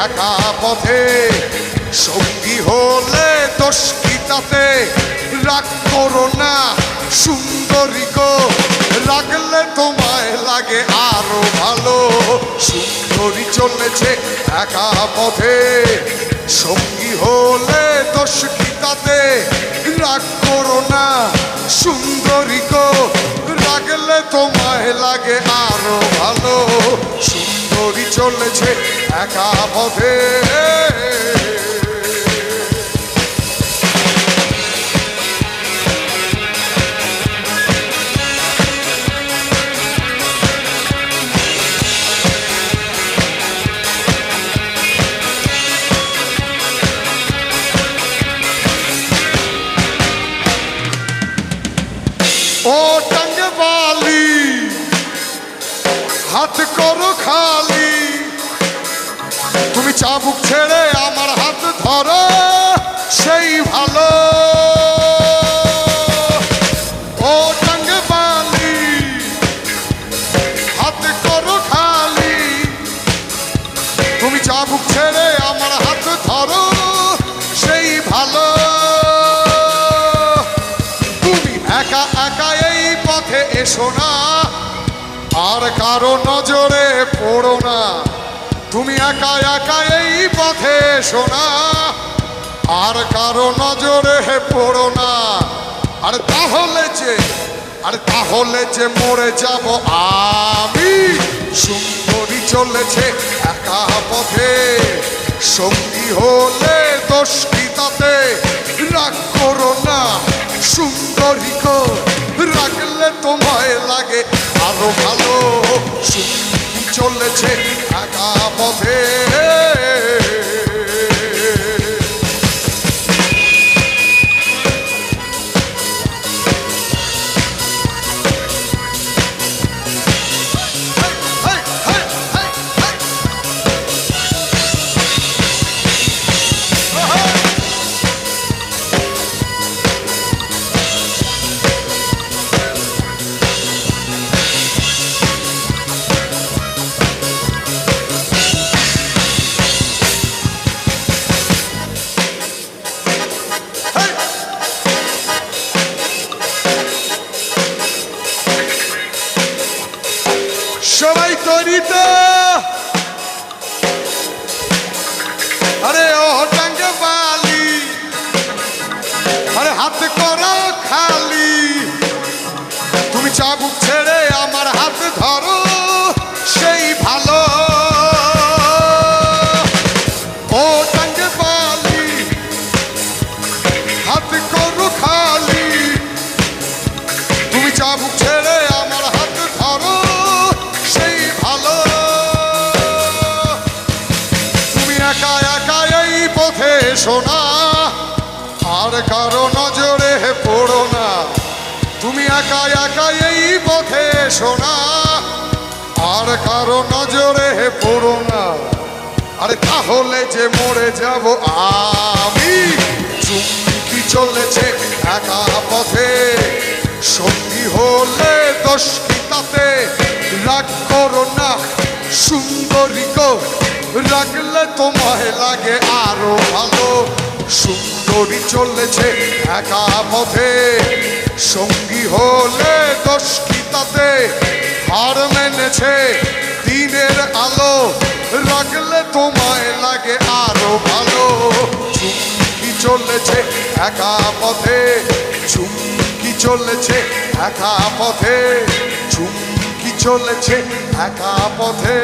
একা পথে। সঙ্গী হলে দোষ কি তাতে, রাগ করো না সুন্দরী গো, রাগলে তোমায় লাগে আরো ভালো। সুন্দরী চলেছে একা পথে, সঙ্গী হলে দোষ কি তাতে, রাগ করো না সুন্দরী গো, রাগলে তোমায় লাগে আরো ভালো। সুন্দরী চলেছে একা পথে। ও টাঙ্গে বালি হাত করো খালি, তুমি চাবুক ছেড়ে আমার হাত ধরো সেই ভালো। ও টাঙ্গে বালি হাত করো খালি, তুমি চাবুক ছেড়ে আমার হাত ধরো সেই ভালো। তুমি একা একা এই পথে এসো না, আর কারো নজরে পড়ো না। তুমি একা একা এই পথে এসো না, আর কারো নজরে পড়ো না। আর তাহলে যে মরে যাব আমি। সুন্দরী চলেছে একা পথে, সঙ্গী হলে দোষ কি তাতে, রাগ করো না সুন্দরী গো, রাগলে তোমায় লাগে আরো ভালো। সঙ্গী চলেছে একা পথে। সবাই তৈরি তো? আরে ও টাঙ্গে বালি, আরে হাত করো খালি, তুমি চাবুক ছেড়ে আমার হাত ধরো সেই ভালো। ও টাঙ্গে বালি হাত করো খালি, তুমি চাবুক ছেড়ে আমার হাত ধরো সেই ভালো। তুমি একা একা এই পথে এসো না, আর কারো নজরে পড়ো না। তুমি একা একা এই পথে এসো না, আর কারো নজরে পড়ো না। আরে তাহলে যে মরে যাব আমি। চুমকি চলেছে একা পথে, সঙ্গী হলে দোষ কি তাতে, রাগ করো না সুন্দরী গো, রাগলে তোমায় লাগে আরো ভালো। সুন্দরী চলেছে একা পথে, সঙ্গী হলে দোষ কি তাতে, হার মেনেছে দিনের আলো, রাগলে তোমায় লাগে আরো ভালো। চুমকি চলেছে একা পথে, চুমকি চলেছে একা পথে, চুমকি চলেছে একা পথে।